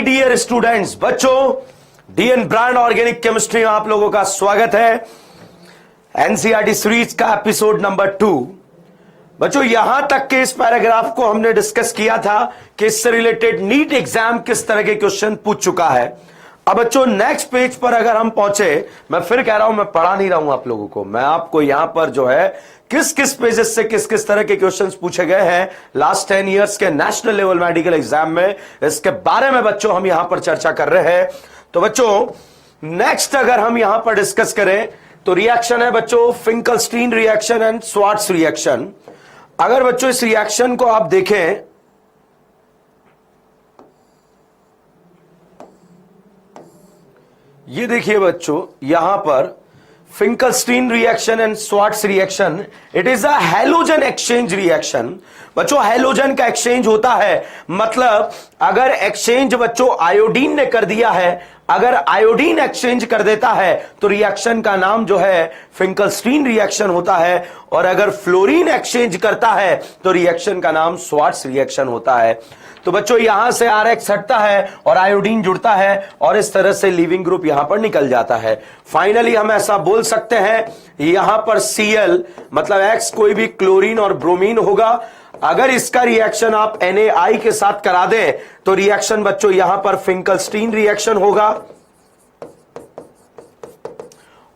Dear students, बच्चों, DN brand organic chemistry में आप लोगों का स्वागत है। एनसीईआरटी सीरीज का एपिसोड नंबर 2। बच्चों, यहां तक के इस पैराग्राफ को हमने डिस्कस किया था कि इससे रिलेटेड नीट एग्जाम किस तरह के क्वेश्चन पूछ चुका है। अब बच्चों नेक्स्ट पेज पर अगर हम पहुंचे, मैं फिर कह रहा हूं मैं पढ़ा नहीं रहा हूं आप लोगों को, मैं आपको यहां पर जो है किस किस पेजेस से किस किस तरह के क्वेश्चंस पूछे गए हैं लास्ट 10 इयर्स के नेशनल लेवल मेडिकल एग्जाम में, इसके बारे में बच्चों हम यहां पर चर्चा कर रहे हैं। तो बच्चों नेक्स्ट अगर हम यहां पर डिस्कस करें तो रिएक्शन है बच्चों Finkelstein reaction and Swarts reaction. अगर बच्चों इस रिएक्शन को आप देखें, ये देखिए बच्चों यहां पर Finkelstein reaction and Swarts reaction, it is a halogen exchange reaction. बच्चों हैलोजन का एक्सचेंज होता है, मतलब अगर एक्सचेंज बच्चों आयोडीन ने कर दिया है, अगर आयोडीन एक्सचेंज कर देता है तो रिएक्शन का नाम जो है फिंकलस्टीन रिएक्शन होता है, और अगर फ्लोरीन एक्सचेंज करता है तो रिएक्शन का नाम स्वार्ट्स रिएक्शन होता है। तो बच्चों यहां से आरएक्स हटता है और आयोडीन जुड़ता है और इस तरह से लीविंग ग्रुप यहां पर निकल जाता है। फाइनली हम ऐसा बोल सकते हैं यहां पर Cl मतलब X कोई भी क्लोरीन और ब्रोमीन होगा। अगर इसका रिएक्शन आप NaI के साथ करा दें तो रिएक्शन बच्चों यहां पर फिंकलस्टीन रिएक्शन होगा,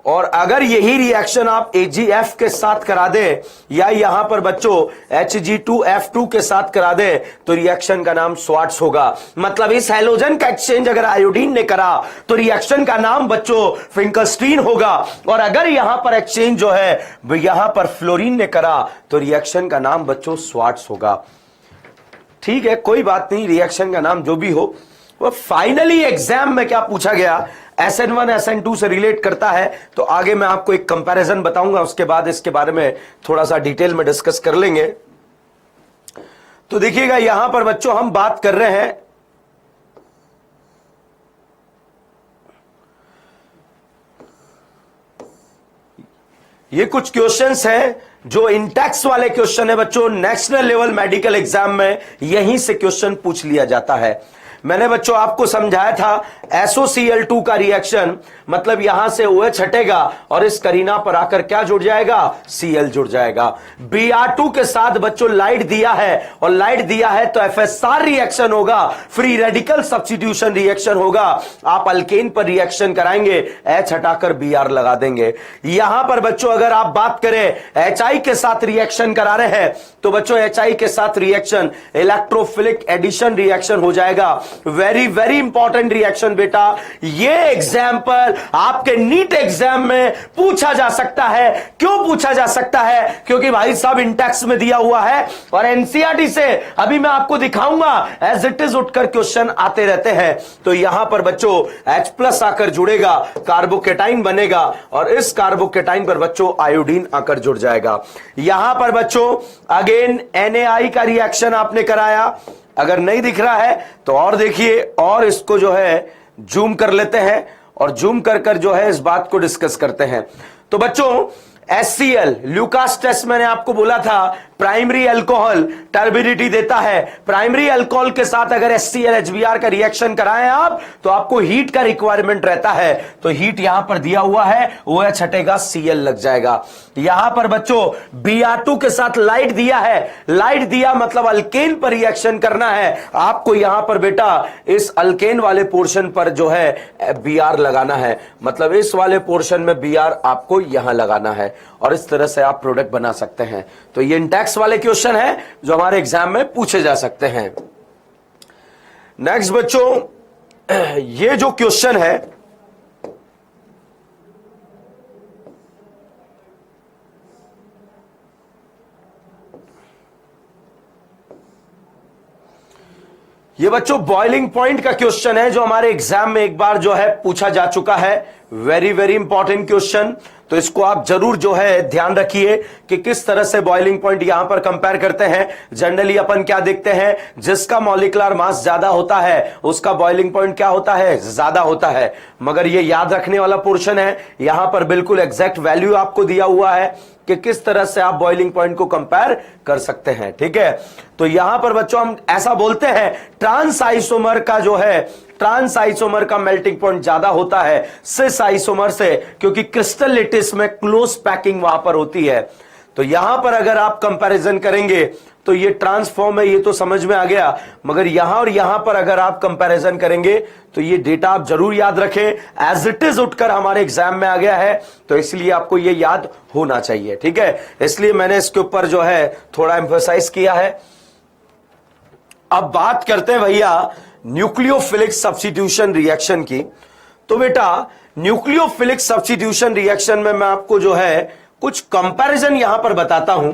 और अगर यही रिएक्शन आप AgF के साथ करा दें या यहां पर बच्चों Hg2F2 के साथ करा दें तो रिएक्शन का नाम स्वार्ट्स होगा। मतलब इस हैलोजन का एक्सचेंज अगर आयोडीन ने करा तो रिएक्शन का नाम बच्चों फिंकलस्टीन होगा, और अगर यहां पर एक्सचेंज जो है यहां पर फ्लोरीन ने करा तो रिएक्शन का नाम बच्चों स्वार्ट्स होगा। ठीक है, कोई बात नहीं, रिएक्शन का नाम जो भी हो। वो फाइनली एग्जाम में क्या पूछा गया, SN1 SN2 से रिलेट करता है, तो आगे मैं आपको एक कंपैरिजन बताऊंगा, उसके बाद इसके बारे में थोड़ा सा डिटेल में डिस्कस कर लेंगे। तो देखिएगा यहां पर बच्चों हम बात कर रहे हैं ये कुछ क्वेश्चंस हैं जो इंटेक्स वाले क्वेश्चन है बच्चों, नेशनल लेवल मेडिकल एग्जाम में यहीं से क्वेश्चन पूछ लिया जाता है। मैंने बच्चों आपको समझाया था SOCl2 का रिएक्शन मतलब यहां से OH हटेगा और इस करीना पर आकर क्या जुड़ जाएगा, Cl जुड़ जाएगा। Br2 के साथ बच्चों लाइट दिया है, और लाइट दिया है तो FSR रिएक्शन होगा, फ्री रेडिकल सब्स्टिट्यूशन रिएक्शन होगा। आप अल्केन पर रिएक्शन कराएंगे, H हटाकर Br लगा देंगे। यहां पर बच्चों अगर आप बात करें HI के साथ रिएक्शन करा रहे हैं तो बच्चों HI के साथ रिएक्शन इलेक्ट्रोफिलिक एडिशन रिएक्शन हो जाएगा। वेरी वेरी इंपॉर्टेंट रिएक्शन बेटा, ये एग्जाम्पल आपके नीट एग्जाम में पूछा जा सकता है। क्यों पूछा जा सकता है, क्योंकि भाई साहब इंटेक्स में दिया हुआ है, और एनसीईआरटी से अभी मैं आपको दिखाऊंगा एज इट इज उठकर क्वेश्चन आते रहते हैं। तो यहां पर बच्चों H+ आकर जुड़ेगा, कार्बोकेटाइन बनेगा, और इस कार्बोकेटाइन पर बच्चों आयोडीन आकर जुड़ जाएगा। यहां पर बच्चों अगेन NaI का रिएक्शन आपने कराया, अगर नहीं दिख रहा है तो और देखिए, और इसको जो है जूम कर लेते हैं, और जूम कर कर जो है इस बात को डिस्कस करते हैं। तो बच्चों HCl ल्यूकास टेस्ट मैंने आपको बोला था प्राइमरी अल्कोहल टर्बिडिटी देता है। प्राइमरी अल्कोहल के साथ अगर HCl HBr का रिएक्शन कराएं आप तो आपको हीट का रिक्वायरमेंट रहता है, तो हीट यहां पर दिया हुआ है, OH हटेगा Cl लग जाएगा। यहां पर बच्चों Br2 के साथ लाइट दिया है, लाइट दिया मतलब अल्केन पर रिएक्शन करना है, आपको यहां पर बेटा इस अल्केन वाले पोर्शन पर जो है Br लगाना है, मतलब इस वाले पोर्शन में Br आपको यहां लगाना है, और इस तरह से आप प्रोडक्ट बना सकते हैं। तो ये इंटेक्स वाले क्वेश्चन है जो हमारे एग्जाम में पूछे जा सकते हैं। नेक्स्ट बच्चों ये जो क्वेश्चन है ये बच्चों बॉइलिंग पॉइंट का क्वेश्चन है जो हमारे एग्जाम में एक बार जो है पूछा जा चुका है। वेरी वेरी इंपॉर्टेंट क्वेश्चन, तो इसको आप जरूर जो है ध्यान रखिए कि किस तरह से बॉइलिंग पॉइंट यहां पर कंपेयर करते हैं। जनरली अपन क्या देखते हैं, जिसका मॉलिक्यूलर मास ज्यादा होता है उसका बॉइलिंग पॉइंट क्या होता है, ज्यादा होता है। मगर ये याद रखने वाला पोर्शन है, यहां पर बिल्कुल एग्जैक्ट वैल्यू आपको दिया हुआ है कि किस तरह से आप बॉइलिंग पॉइंट को कंपेयर कर सकते हैं। ठीक है, तो यहां पर बच्चों हम ऐसा बोलते हैं ट्रांस आइसोमर का जो है, ट्रांस आइसोमर का मेल्टिंग पॉइंट ज्यादा होता है सिस आइसोमर से, क्योंकि क्रिस्टल लेटिस में क्लोज पैकिंग वहां पर होती है। तो यहां पर अगर आप कंपैरिजन करेंगे तो ये ट्रांसफॉर्म है, ये तो समझ में आ गया। मगर यहां और यहां पर अगर आप कंपैरिजन करेंगे तो ये डेटा आप जरूर याद रखें, एज इट इज उठकर हमारे एग्जाम में आ गया है, तो इसलिए आपको ये याद होना चाहिए। ठीक है, इसलिए मैंने इसके ऊपर जो है थोड़ा एम्फसाइज किया है। अब बात करते हैं भैया न्यूक्लियोफिलिक सब्स्टिट्यूशन रिएक्शन की। तो बेटा न्यूक्लियोफिलिक सब्स्टिट्यूशन रिएक्शन में मैं आपको जो है कुछ कंपैरिजन यहां पर बताता हूं,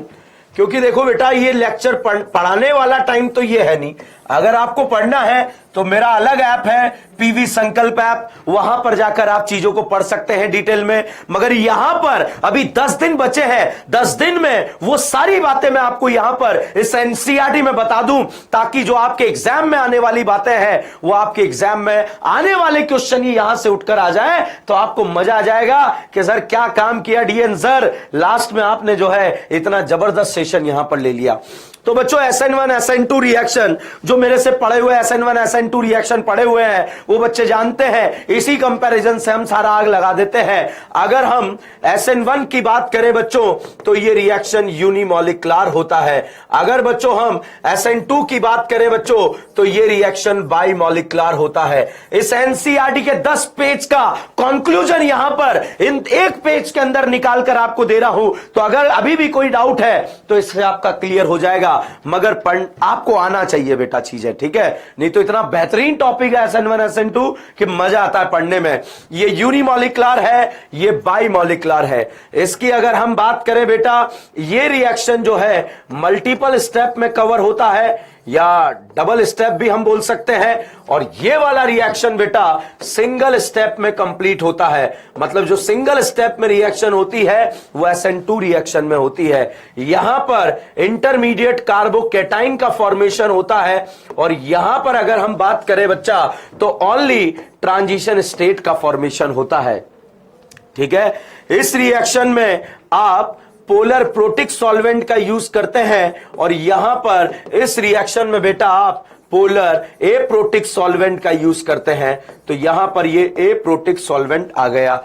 क्योंकि देखो बेटा ये लेक्चर पढ़ाने वाला टाइम तो ये है नहीं। अगर आपको पढ़ना है तो मेरा अलग ऐप है पीवी संकल्प ऐप, वहां पर जाकर आप चीजों को पढ़ सकते हैं डिटेल में। मगर यहां पर अभी 10 दिन बचे हैं, 10 दिन में वो सारी बातें मैं आपको यहां पर इस एनसीईआरटी में बता दूं, ताकि जो आपके एग्जाम में आने वाली बातें हैं वो आपके एग्जाम में आने वाले क्वेश्चन ही यहां से उठकर आ जाए, तो आपको मजा आ जाएगा कि सर क्या काम किया डीएन सर, लास्ट में आपने जो है इतना जबरदस्त सेशन यहां पर ले लिया। तो बच्चों SN1 SN2 रिएक्शन जो मेरे से पढ़े हुए SN1 SN2 रिएक्शन पढ़े हुए हैं वो बच्चे जानते हैं, इसी कंपैरिजन से हम सारा आग लगा देते हैं। अगर हम SN1 की बात करें बच्चों तो ये रिएक्शन यूनिमॉलिक्युलर होता है। अगर बच्चों हम SN2 की बात करें बच्चों तो ये रिएक्शन बाइमॉलिक्युलर होता है। इस एनसीईआरटी के 10 पेज का कंक्लूजन यहां पर इन एक पेज के अंदर निकाल कर आपको दे रहा हूं, तो अगर अभी भी कोई डाउट है तो इससे आपका क्लियर हो जाएगा। मगर आपको आना चाहिए बेटा चीजें, ठीक है, नहीं तो इतना बेहतरीन टॉपिक है SN1 SN2 कि मजा आता है पढ़ने में। ये यूनिमॉलिक्युलर है, ये बाइमॉलिक्युलर है। इसकी अगर हम बात करें बेटा, ये रिएक्शन जो है मल्टीपल स्टेप में कवर होता है या डबल स्टेप भी हम बोल सकते हैं, और ये वाला रिएक्शन बेटा सिंगल स्टेप में कंप्लीट होता है। मतलब जो सिंगल स्टेप में रिएक्शन होती है वो SN2 रिएक्शन में होती है। यहां पर इंटरमीडिएट कार्बोकेटाइन का फॉर्मेशन होता है, और यहां पर अगर हम बात करें बच्चा तो ओनली ट्रांजिशन स्टेट का फॉर्मेशन होता है। ठीक है, इस रिएक्शन में आप पोलर प्रोटिक सॉल्वेंट का यूज करते हैं, और यहां पर इस रिएक्शन में बेटा आप पोलर एप्रोटिक सॉल्वेंट का यूज करते हैं। तो यहां पर ये एप्रोटिक सॉल्वेंट आ गया।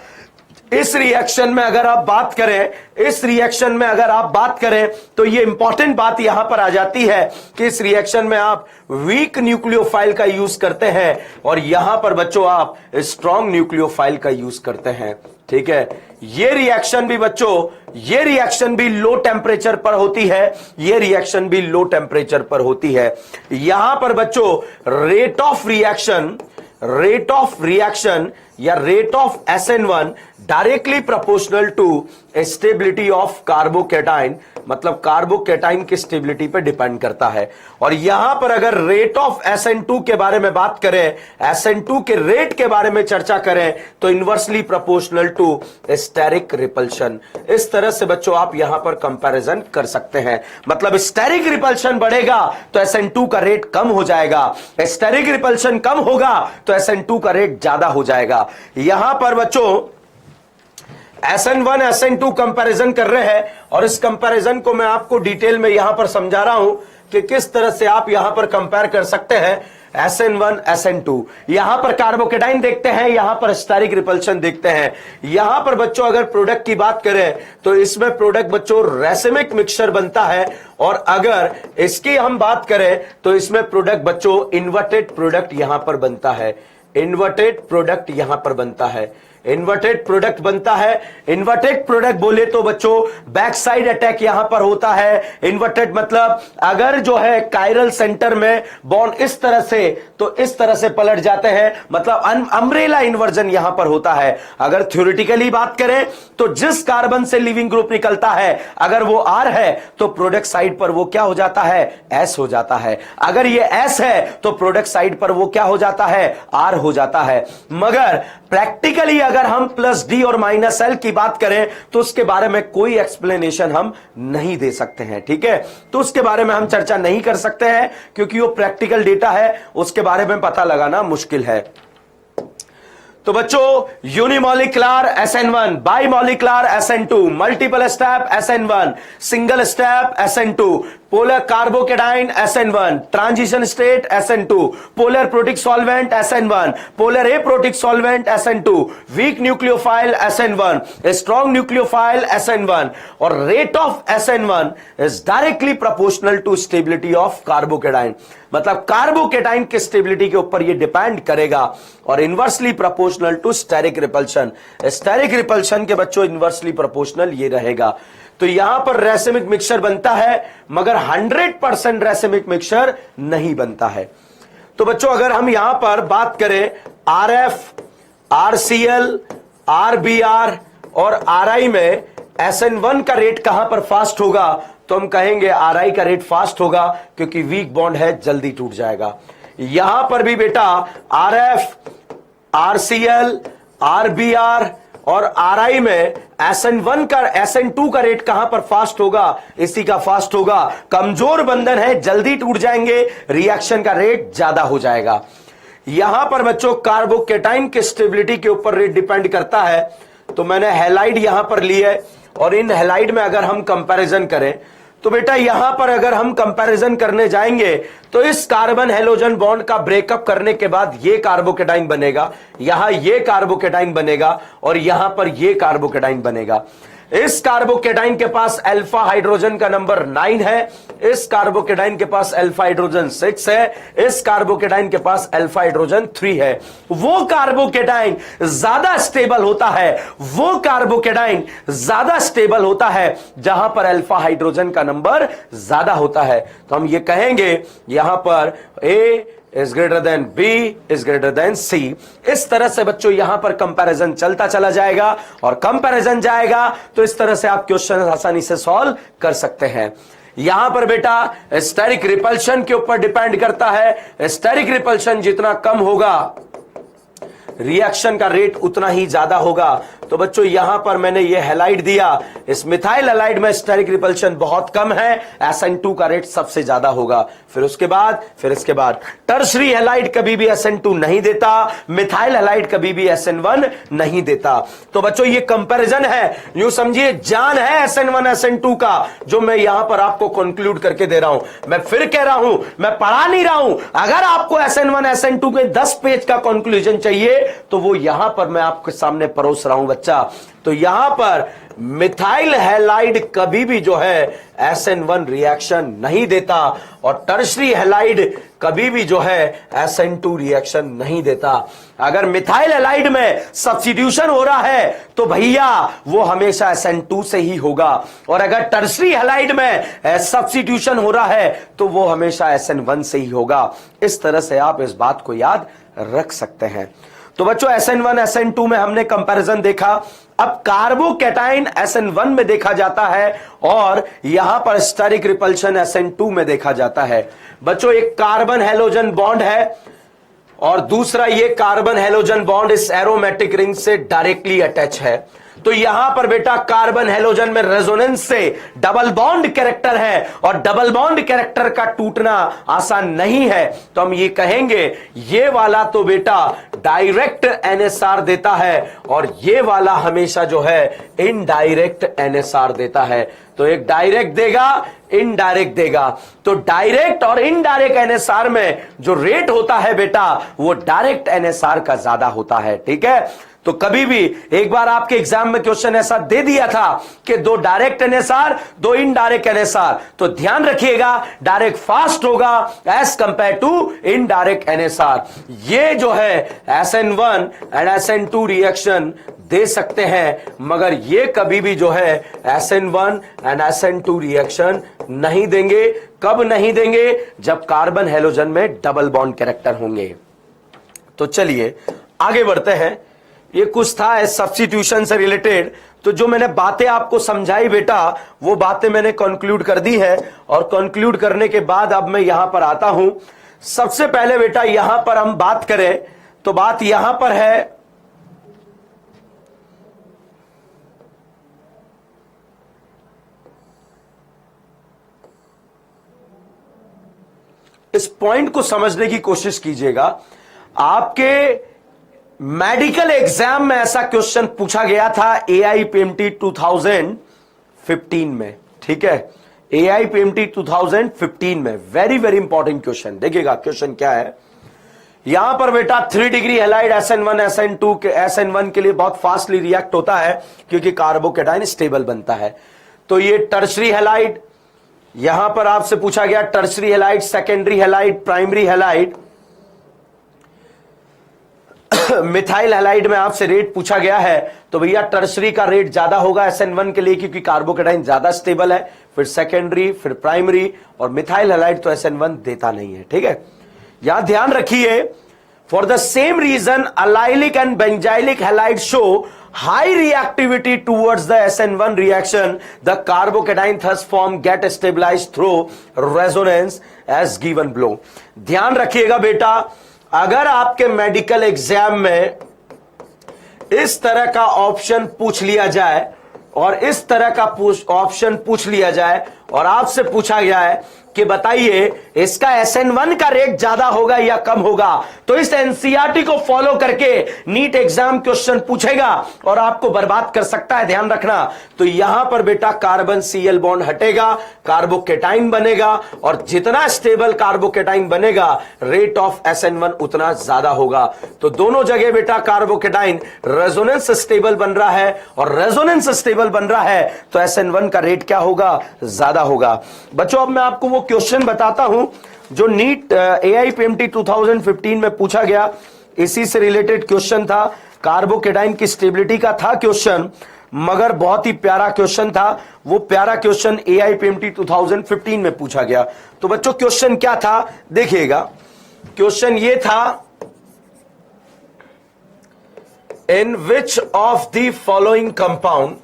इस रिएक्शन में अगर आप बात करें, इस रिएक्शन में अगर आप बात करें तो ये इंपॉर्टेंट बात यहां पर आ जाती है कि इस रिएक्शन में आप वीक न्यूक्लियोफाइल का यूज करते हैं, और यहां पर बच्चों आप स्ट्रॉन्ग न्यूक्लियोफाइल का यूज करते हैं। ठीक है, ये रिएक्शन भी बच्चों, ये रिएक्शन भी लो टेम्परेचर पर होती है, ये रिएक्शन भी लो टेम्परेचर पर होती है। यहां पर बच्चों रेट ऑफ रिएक्शन या rate of SN1 directly proportional to stability of carbocation, मतलब कार्बोकेटाइन की स्टेबिलिटी पे डिपेंड करता है। और यहां पर अगर रेट ऑफ SN2 के बारे में बात करें, SN2 के रेट के बारे में चर्चा करें, तो inversely proportional to steric repulsion. इस तरह से बच्चों आप यहां पर कंपैरिजन कर सकते हैं। मतलब स्टेरिक रिपल्शन बढ़ेगा तो SN2 का रेट कम हो जाएगा, स्टेरिक रिपल्शन कम होगा तो SN2 का रेट ज्यादा हो जाएगा। यहां पर बच्चों SN1 SN2 कंपैरिजन कर रहे हैं, और इस कंपैरिजन को मैं आपको डिटेल में यहां पर समझा रहा हूं कि किस तरह से आप यहां पर कंपेयर कर सकते हैं SN1 SN2। यहां पर कार्बोकेटाइन देखते हैं, यहां पर स्टेरिक रिपल्शन देखते हैं। यहां पर बच्चों अगर प्रोडक्ट की बात करें तो इसमें प्रोडक्ट बच्चों रेसिमिक मिक्सचर बनता है, और अगर इसकी हम बात करें तो इसमें प्रोडक्ट बच्चों इन्वर्टेड प्रोडक्ट यहां पर बनता है। इन्वर्टेड प्रोडक्ट यहां पर बनता है, इन्वर्टेड प्रोडक्ट बनता है। इन्वर्टेड प्रोडक्ट बोले तो बच्चों बैक साइड अटैक यहां पर होता है। इन्वर्टेड मतलब अगर जो है कायरल सेंटर में बॉन्ड इस तरह से तो इस तरह से पलट जाते हैं, मतलब अम्ब्रेला इन्वर्जन यहां पर होता है। अगर थ्योरेटिकली बात करें तो जिस कार्बन से लिविंग ग्रुप निकलता है अगर वो R है तो प्रोडक्ट साइड पर वो क्या हो जाता है, S हो जाता है। अगर ये S है तो प्रोडक्ट साइड पर वो क्या हो जाता है, R हो जाता है। मगर प्रैक्टिकली अगर हम प्लस डी और माइनस एल की बात करें तो उसके बारे में कोई एक्सप्लेनेशन हम नहीं दे सकते हैं, ठीक है। तो उसके बारे में हम चर्चा नहीं कर सकते हैं क्योंकि वो प्रैक्टिकल डेटा है, उसके बारे में पता लगाना मुश्किल है। तो बच्चों unimolecular SN1, bimolecular SN2, multiple step SN1, single step SN2, polar carbocation SN1, transition state SN2, polar protic solvent SN1, polar aprotic solvent SN2, weak nucleophile SN1, strong nucleophile SN1 और rate of SN1 is directly proportional to stability of carbocation. मतलब carbocation के stability के ऊपर ये depend करेगा और inversely proportional to steric repulsion. Steric repulsion के बच्चों इनवर्सली प्रोपोर्शनल ये रहेगा। तो यहां पर रेसिमिक मिक्सचर बनता है मगर 100% रेसिमिक मिक्सचर नहीं बनता है। तो बच्चों अगर हम यहां पर बात करें RF, RCl, RBr और RI में SN1 का रेट कहां पर फास्ट होगा तो हम कहेंगे RI का रेट फास्ट होगा क्योंकि वीक बॉन्ड है, जल्दी टूट जाएगा। यहां पर भी बेटा RF, RCl, RBr और RI में SN1 का SN2 का रेट कहां पर फास्ट होगा, इसी का फास्ट होगा। कमजोर बंधन है, जल्दी टूट जाएंगे, रिएक्शन का रेट ज्यादा हो जाएगा। यहां पर बच्चों कार्बोकेटाइन के स्टेबिलिटी के ऊपर रेट डिपेंड करता है। तो मैंने हैलाइड यहां पर ली है और इन हैलाइड में अगर हम कंपैरिजन करें तो बेटा यहां पर अगर हम कंपैरिजन करने जाएंगे तो इस कार्बन हेलोजन बॉन्ड का ब्रेकअप करने के बाद ये कार्बोकेटाइन बनेगा, यहां ये कार्बोकेटाइन बनेगा और यहां पर ये कार्बोकेटाइन बनेगा। इस कार्बोकेटाइन के पास अल्फा हाइड्रोजन का नंबर 9 है, इस कार्बोकेटाइन के पास अल्फा हाइड्रोजन 6 है, इस कार्बोकेटाइन के पास अल्फा हाइड्रोजन 3 है। वो कार्बोकेटाइन ज्यादा स्टेबल होता है, वो कार्बोकेटाइन ज्यादा स्टेबल होता है जहां पर अल्फा हाइड्रोजन का नंबर ज्यादा होता है। तो हम ये कहेंगे यहां पर A is greater than B is greater than C। इस तरह से बच्चों यहां पर कंपैरिजन चलता चला जाएगा और कंपैरिजन जाएगा तो इस तरह से आप क्वेश्चन आसानी से सॉल्व कर सकते हैं। यहां पर बेटा स्टेरिक रिपल्शन के ऊपर डिपेंड करता है। स्टेरिक रिपल्शन जितना कम होगा रिएक्शन का रेट उतना ही ज्यादा होगा। तो बच्चों यहां पर मैंने ये हैलाइड दिया, इस मिथाइल हैलाइड में स्टेरिक रिपल्शन बहुत कम है, SN2 का रेट सबसे ज्यादा होगा। फिर इसके बाद टर्शरी हैलाइड कभी भी SN2 नहीं देता, मिथाइल हैलाइड कभी भी SN1 नहीं देता। तो बच्चों ये कंपैरिजन है, यूं समझिए जान है SN1 SN2 का, जो मैं यहां पर आपको कंक्लूड करके दे रहा हूं। मैं फिर कह रहा हूं, मैं पढ़ा नहीं रहा हूं। अगर आपको SN1 SN2 के 10 पेज का कंक्लूजन चाहिए तो वो यहां पर मैं आपके सामने परोस रहा हूं बच्चा। तो यहां पर मिथाइल हैलाइड कभी भी जो है SN1 रिएक्शन नहीं देता और टर्शरी हैलाइड कभी भी जो है SN2 रिएक्शन नहीं देता। अगर मिथाइल हैलाइड में सब्स्टिट्यूशन हो रहा है तो भैया वो हमेशा SN2 से ही होगा और अगर टर्शरी हैलाइड में सब्स्टिट्यूशन हो रहा है तो वो हमेशा SN1 से ही होगा। इस तरह से आप इस बात को याद रख सकते हैं। तो बच्चों SN1 SN2 में हमने कंपैरिजन देखा। अब कार्बोकेटाइन SN1 में देखा जाता है और यहां पर स्टेरिक रिपल्शन SN2 में देखा जाता है। बच्चों एक कार्बन हेलोजन बॉन्ड है और दूसरा ये कार्बन हेलोजन बॉन्ड इस एरोमेटिक रिंग से डायरेक्टली अटैच है। तो यहां पर बेटा कार्बन हेलोजन में रेजोनेंस से डबल बॉन्ड कैरेक्टर है और डबल बॉन्ड कैरेक्टर का टूटना आसान नहीं है। तो हम ये कहेंगे ये वाला तो बेटा डायरेक्ट NSR देता है और ये वाला हमेशा जो है इनडायरेक्ट NSR देता है। तो एक डायरेक्ट देगा, इनडायरेक्ट देगा। तो डायरेक्ट और इनडायरेक्ट NSR में जो रेट होता है बेटा वो डायरेक्ट NSR का ज्यादा होता है, ठीक है। तो कभी भी एक बार आपके एग्जाम में क्वेश्चन ऐसा दे दिया था कि 2 डायरेक्ट NSR 2 इनडायरेक्ट NSR, तो ध्यान रखिएगा डायरेक्ट फास्ट होगा as compare to indirect NSR। ये जो है SN1 एंड SN2 रिएक्शन दे सकते हैं मगर ये कभी भी जो है SN1 एंड SN2 रिएक्शन नहीं देंगे। कब नहीं देंगे? जब कार्बन हेलोजन में डबल बॉन्ड कैरेक्टर होंगे। तो चलिए आगे बढ़ते हैं। ये कुछ था सब्स्टिट्यूशन से रिलेटेड। तो जो मैंने बातें आपको समझाई बेटा वो बातें मैंने कंक्लूड कर दी है और कंक्लूड करने के बाद अब मैं यहां पर आता हूं। सबसे पहले बेटा यहां पर हम बात करें तो बात यहां पर है इस पॉइंट को समझने की कोशिश कीजिएगा। आपके मेडिकल एग्जाम में ऐसा क्वेश्चन पूछा गया था AIPMT 2015 में, ठीक है, AIPMT 2015 में, वेरी वेरी इंपॉर्टेंट क्वेश्चन। देखिएगा क्वेश्चन क्या है। यहां पर बेटा 3 डिग्री हैलाइड SN1 SN2 के SN1 के लिए बहुत फास्टली रिएक्ट होता है क्योंकि कार्बोकेटाइन स्टेबल बनता है। तो ये टर्शरी हैलाइड, यहां पर आपसे पूछा गया tertiary halide, secondary halide, primary halide, methyl halide में आपसे रेट पूछा गया है। तो भैया टर्शरी का रेट ज्यादा होगा SN1 के लिए क्योंकि कार्बोकेटाइन ज्यादा स्टेबल है, फिर सेकेंडरी, फिर प्राइमरी, और मिथाइल हैलाइड तो SN1 देता नहीं है, ठीक है। यहां ध्यान रखिए, for the same reason allylic and benzylic halide show high reactivity towards the SN1 reaction, the carbocation thus form get stabilized through resonance as given below। ध्यान रखिएगा बेटा, अगर आपके मेडिकल एग्जाम में इस तरह का ऑप्शन पूछ लिया जाए और इस तरह का ऑप्शन पूछ लिया जाए और आपसे पूछा गया है कि बताइए इसका SN1 का रेट ज्यादा होगा या कम होगा, तो इस एनसीईआरटी को फॉलो करके नीट एग्जाम क्वेश्चन पूछेगा और आपको बर्बाद कर सकता है, ध्यान रखना। तो यहां पर बेटा कार्बन Cl बॉन्ड हटेगा, कार्बोकेटाइन बनेगा, और जितना स्टेबल कार्बोकेटाइन बनेगा रेट ऑफ SN1 उतना ज्यादा होगा। तो दोनों जगह बेटा कार्बोकेटाइन रेजोनेंस स्टेबल बन रहा है, और रेजोनेंस स्टेबल बन रहा है तो SN1 का रेट क्या होगा, ज्यादा होगा। बच्चों अब मैं आपको वो क्वेश्चन बताता हूं जो नीट AIPMT 2015 में पूछा गया, इसी से रिलेटेड क्वेश्चन था, कार्बोकेटाइन की स्टेबिलिटी का था क्वेश्चन, मगर बहुत ही प्यारा क्वेश्चन था। वो प्यारा क्वेश्चन AIPMT 2015 में पूछा गया। तो बच्चों क्वेश्चन क्या था देखिएगा, क्वेश्चन ये था, in which of the following compound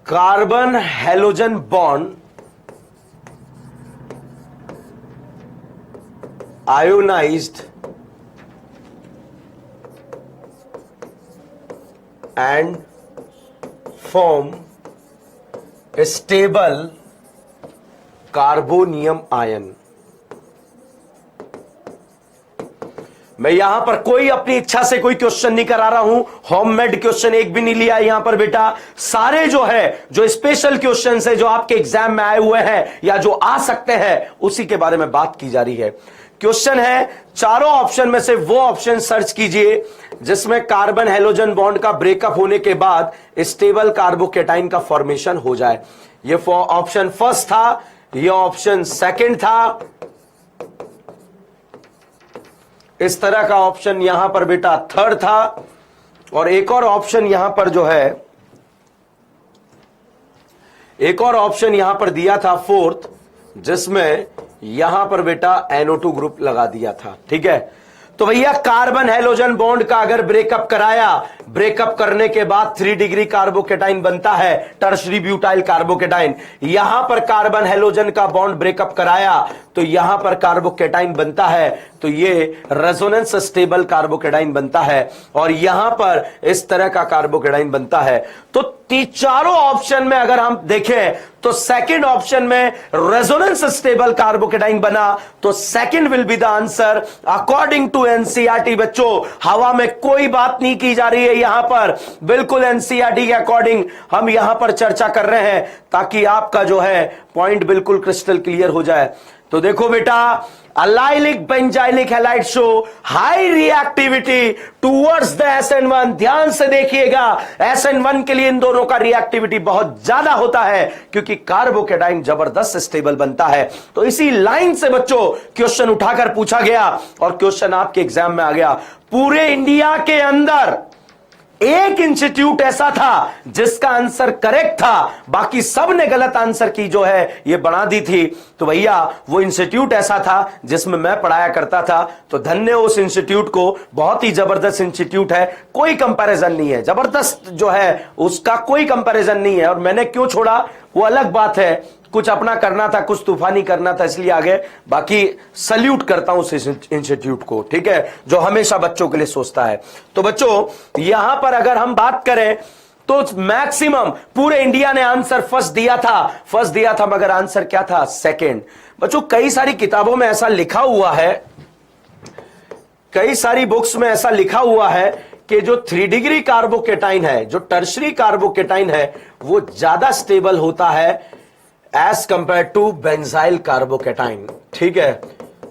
carbon halogen bond ionised and form stable carbonium ion. मैं यहां पर कोई अपनी इच्छा से कोई क्वेश्चन नहीं करा रहा हूं, होममेड क्वेश्चन एक भी नहीं लिया यहां पर बेटा। सारे जो है, जो स्पेशल क्वेश्चन है जो आपके एग्जाम में आए हुए हैं या जो आ सकते हैं, उसी के बारे में बात की जा रही है। क्वेश्चन है, चारों ऑप्शन में से वो ऑप्शन सर्च कीजिए जिसमें कार्बन हैलोजन बॉन्ड का ब्रेकअप होने के बाद स्टेबल कार्बोकेटाइन का फॉर्मेशन हो जाए। ये ऑप्शन फर्स्ट था, ये ऑप्शन सेकंड था, इस तरह का ऑप्शन यहां पर बेटा थर्ड था, और एक और ऑप्शन यहां पर जो है, एक और ऑप्शन यहां पर दिया था फोर्थ, जिसमें यहां पर बेटा NO2 ग्रुप लगा दिया था, ठीक है। तो भैया कार्बन हैलोजन बॉन्ड का अगर ब्रेकअप कराया, ब्रेकअप करने के बाद 3 डिग्री कार्बोकेटाइन बनता है, टर्शरी ब्यूटाइल कार्बोकेटाइन। यहां पर कार्बन हैलोजन का बॉन्ड ब्रेकअप कराया तो यहां पर कार्बोकेटाइन बनता है, तो ये रेजोनेंस स्टेबल कार्बोकेटाइन बनता है, और यहां पर इस तरह का कार्बोकेटाइन बनता है। तो चारों ऑप्शन में अगर हम देखें तो सेकंड ऑप्शन में रेजोनेंस स्टेबल कार्बोकेटाइन बना, तो second will be the answer according to NCERT. बच्चों हवा में कोई बात नहीं की जा रही है यहां पर, बिल्कुल एनसीईआरटी के अकॉर्डिंग हम यहां पर चर्चा कर रहे हैं ताकि आपका जो है पॉइंट बिल्कुल क्रिस्टल क्लियर हो जाए। तो देखो बेटा, allylic benzylic halide show high reactivity towards the SN1। ध्यान से देखिएगा, SN1 के लिए इन दोनों का रिएक्टिविटी बहुत ज्यादा होता है क्योंकि कार्बोकेटाइन जबरदस्त स्टेबल बनता है। तो इसी लाइन से बच्चों क्वेश्चन उठाकर पूछा गया और क्वेश्चन आपके एग्जाम में आ गया। पूरे इंडिया के अंदर एक इंस्टीट्यूट ऐसा था जिसका आंसर करेक्ट था, बाकी सब ने गलत आंसर की जो है ये बना दी थी। तो भैया वो इंस्टीट्यूट ऐसा था जिसमें मैं पढ़ाया करता था, तो धन्य उस इंस्टीट्यूट को, बहुत ही जबरदस्त इंस्टीट्यूट है, कोई कंपैरिजन नहीं है, जबरदस्त जो है उसका कोई कंपैरिजन नहीं है। और मैंने क्यों छोड़ा, वो अलग बात है, कुछ अपना करना था, कुछ तूफानी करना था, इसलिए आ गए। बाकी सल्यूट करता हूं उस इंस्टीट्यूट को, ठीक है, जो हमेशा बच्चों के लिए सोचता है। तो बच्चों यहां पर अगर हम बात करें तो मैक्सिमम पूरे इंडिया ने आंसर फर्स्ट दिया था, मगर आंसर क्या था? सेकंड। बच्चों कई सारी किताबों में ऐसा लिखा हुआ है, कई सारी बुक्स में ऐसा लिखा हुआ है कि जो 3 डिग्री कार्बोकेटाइन है, जो टर्शरी कार्बोकेटाइन है, वो ज्यादा स्टेबल होता है as compare to benzyl carbocation. ठीक है,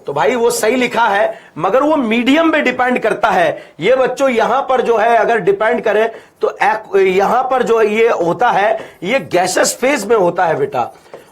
तो भाई वो सही लिखा है, मगर वो मीडियम पे डिपेंड करता है। ये बच्चों यहां पर जो है अगर डिपेंड करें तो यहां पर जो ये होता है ये गैसेस फेज में होता है बेटा,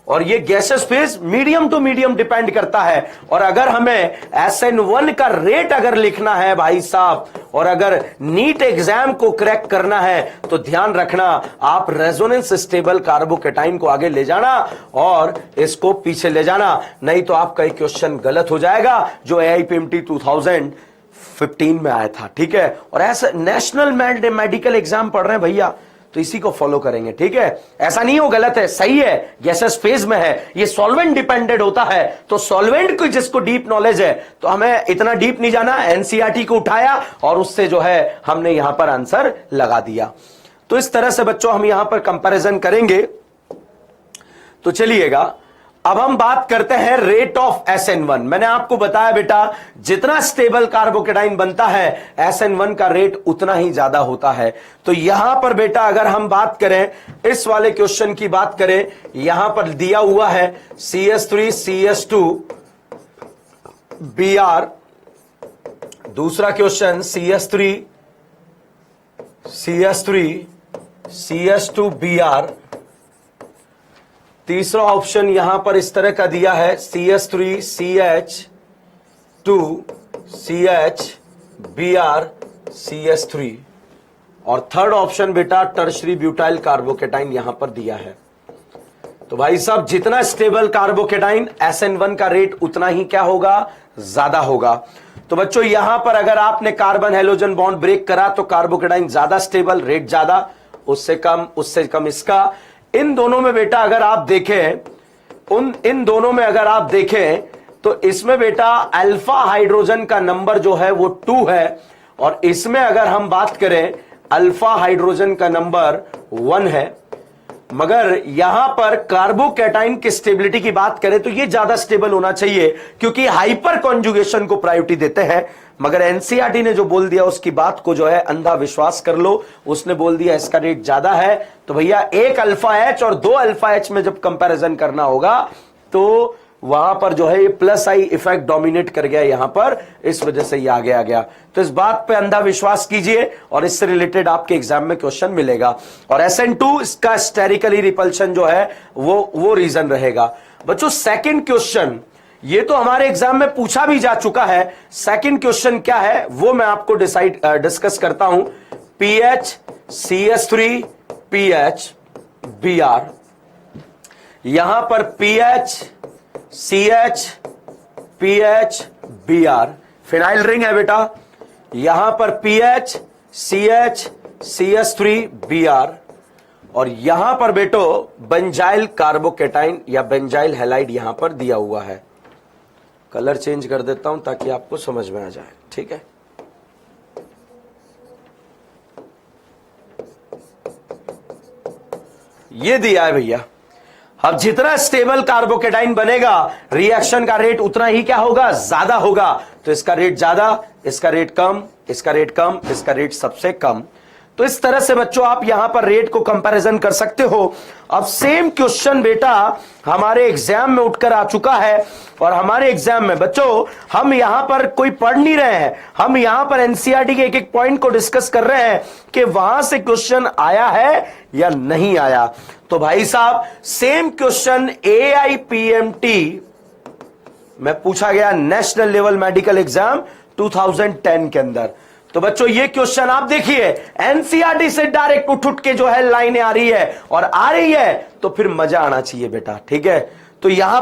और ये gases phase medium to medium depend करता है। और अगर हमें SN1 का रेट अगर लिखना है भाई साहब, और अगर नीट एग्जाम को क्रैक करना है, तो ध्यान रखना आप रेजोनेंस स्टेबल कार्बोकेटाइन को आगे ले जाना और इसको पीछे ले जाना, नहीं तो आपका एक क्वेश्चन गलत हो जाएगा जो AIPMT 2015 में आया था। ठीक है, और ऐसा नेशनल मेडिकल एग्जाम पढ़ रहे हैं भैया, तो इसी को फॉलो करेंगे। ठीक है, ऐसा नहीं हो गलत है, सही है, गैसेस फेज में है, ये सॉल्वेंट डिपेंडेंट होता है। तो सॉल्वेंट को जिसको डीप नॉलेज है, तो हमें इतना डीप नहीं जाना, NCERT को उठाया और उससे जो है हमने यहां पर आंसर लगा दिया। तो इस तरह से बच्चों हम यहां पर कंपैरिजन करेंगे। तो चलिएगा अब हम बात करते हैं रेट ऑफ SN1। मैंने आपको बताया बेटा जितना स्टेबल कार्बोकेटाइन बनता है SN1 का रेट उतना ही ज्यादा होता है। तो यहां पर बेटा अगर हम बात करें, इस वाले क्वेश्चन की बात करें, यहां पर दिया हुआ है CH3 CH2 Br, दूसरा क्वेश्चन CH3 CH2 Br, तीसरा ऑप्शन यहां पर इस तरह का दिया है CH3 CH2 CH Br CH3, और थर्ड ऑप्शन बेटा टर्शरी ब्यूटाइल कार्बोकेटाइन यहां पर दिया है। तो भाई साहब जितना स्टेबल कार्बोकेटाइन SN1 का रेट उतना ही क्या होगा? ज्यादा होगा। तो बच्चों यहां पर अगर आपने कार्बन हेलोजन बॉन्ड ब्रेक करा तो कार्बोकेटाइन ज्यादा स्टेबल, रेट ज्यादा, उससे कम इसका। इन दोनों में बेटा अगर आप देखें, इन दोनों में अगर आप देखें तो इसमें बेटा अल्फा हाइड्रोजन का नंबर जो है वो 2 है, और इसमें अगर हम बात करें अल्फा हाइड्रोजन का नंबर 1 है। मगर यहां पर कार्बोकेटाइन की स्टेबिलिटी की बात करें तो ये ज्यादा स्टेबल होना चाहिए, क्योंकि हाइपर कॉन्जुगेशन को प्रायोरिटी देते हैं। मगर NCERT ने जो बोल दिया उसकी बात को जो है अंधा विश्वास कर लो, उसने बोल दिया इसका रेट ज्यादा है। तो भैया एक अल्फा H और 2 अल्फा H में जब कंपैरिजन करना होगा तो वहां पर जो है ये प्लस आई इफेक्ट डोमिनेट कर गया यहां पर, इस वजह से ये आगे आ गया। तो इस बात पे अंधा विश्वास कीजिए और इससे रिलेटेड आपके एग्जाम में क्वेश्चन मिलेगा। और SN2 इसका स्टेरिकली रिपल्शन जो है वो रीजन रहेगा। बच्चों सेकंड क्वेश्चन ये तो हमारे एग्जाम में पूछा भी जा चुका है। सेकंड क्वेश्चन क्या है वो मैं आपको डिस्कस करता हूं। PH CH3 PH Br, यहां पर PH CH PH Br phenyl ring है बेटा, यहां पर PH CH CH3 Br, और यहां पर बेटो बेंजाइल कार्बोकेटाइन या बेंजाइल हैलाइड यहां पर दिया हुआ है। कलर चेंज कर देता हूं ताकि आपको समझ में आ जाए। ठीक है, ये दिया है भैया। अब जितना स्टेबल कार्बोकेटाइन बनेगा रिएक्शन का रेट उतना ही क्या होगा? ज्यादा होगा। तो इसका रेट ज्यादा, इसका रेट कम, इसका रेट कम, इसका रेट सबसे कम। तो इस तरह से बच्चों आप यहां पर रेट को कंपैरिजन कर सकते हो। अब सेम क्वेश्चन बेटा हमारे एग्जाम में उठकर आ चुका है, और हमारे एग्जाम में बच्चों हम यहां पर कोई पढ़ नहीं रहे हैं, हम यहां पर NCERT के एक एक पॉइंट को डिस्कस कर रहे हैं कि वहां से क्वेश्चन आया है या नहीं आया। तो भाई साहब सेम क्वेश्चन AIPMT में पूछा गया नेशनल लेवल मेडिकल एग्जाम 2010 के अंदर। तो बच्चों ये क्वेश्चन आप देखिए NCERT से डायरेक्ट उठ के जो है लाइनें आ रही है, और आ रही है तो फिर मजा आना चाहिए बेटा। ठीक है, तो यहां